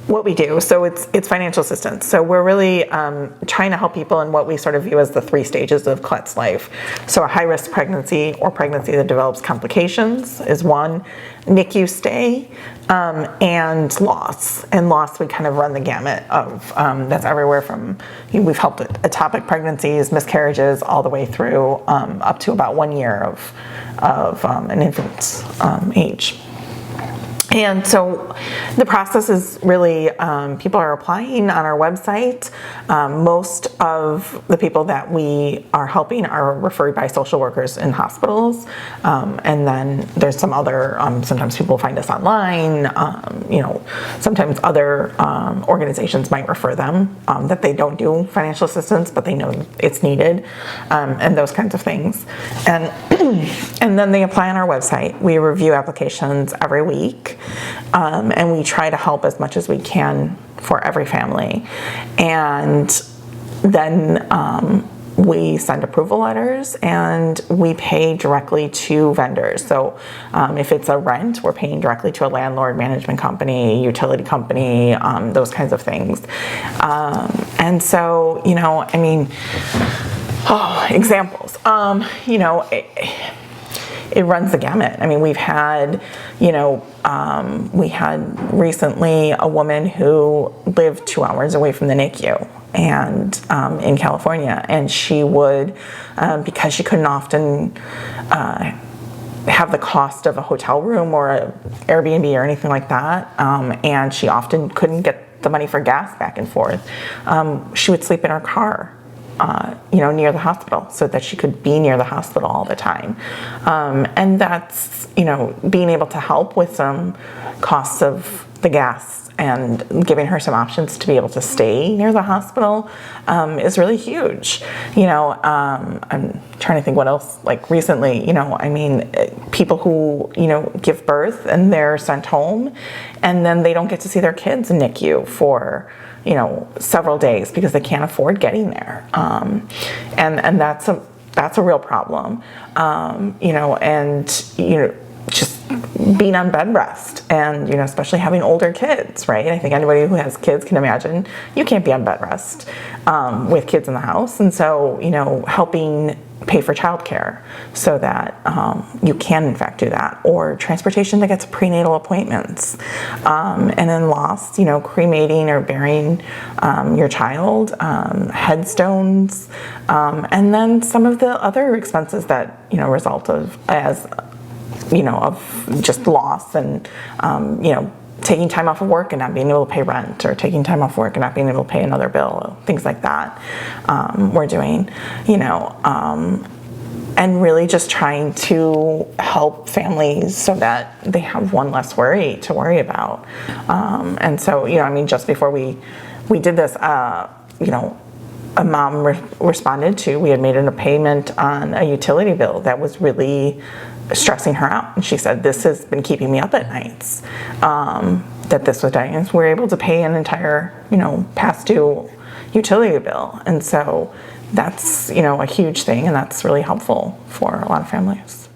what we do. So it's financial assistance. So we're really trying to help people in what we sort of view as the 3 stages of Colette's life. So a high-risk pregnancy or pregnancy that develops complications is one, NICU stay, and loss. And loss, we kind of run the gamut of, that's everywhere from, we've helped ectopic pregnancies, miscarriages, all the way through up to about 1 year of an infant's age. And so the process is really, people are applying on our website. Most of the people that we are helping are referred by social workers in hospitals. And then there's some other, sometimes people find us online, sometimes other organizations might refer them, that they don't do financial assistance, but they know it's needed, and those kinds of things. And, and then they apply on our website. We review applications every week. And we try to help as much as we can for every family. And then we send approval letters and we pay directly to vendors. So if it's a rent, we're paying directly to a landlord management company, utility company, those kinds of things. And so, examples, it runs the gamut. I mean, we've had, we had recently a woman who lived 2 hours away from the NICU and in California, and she would, because she couldn't often have the cost of a hotel room or an Airbnb or anything like that, and she often couldn't get the money for gas back and forth, she would sleep in her car. Near the hospital, so that she could be near the hospital all the time. And that's, being able to help with some costs of the gas and giving her some options to be able to stay near the hospital is really huge. I'm trying to think what else, like recently, people who, give birth and they're sent home and then they don't get to see their kids in NICU for several days because they can't afford getting there. And that's a real problem. Just being on bed rest and, especially having older kids, right? I think anybody who has kids can imagine you can't be on bed rest with kids in the house. And so, helping pay for childcare so that you can in fact do that, or transportation to get to prenatal appointments, and then loss, cremating or burying your child, headstones, and then some of the other expenses that result of just loss and taking time off of work and not being able to pay rent, or taking time off work and not being able to pay another bill, things like that. We're doing, and really just trying to help families so that they have one less worry to worry about. And so, just before we did this, a mom responded to, we had made a payment on a utility bill that was really stressing her out. And she said, this has been keeping me up at nights, that this was dying. And so we were able to pay an entire, past due utility bill. And so that's, a huge thing, and that's really helpful for a lot of families.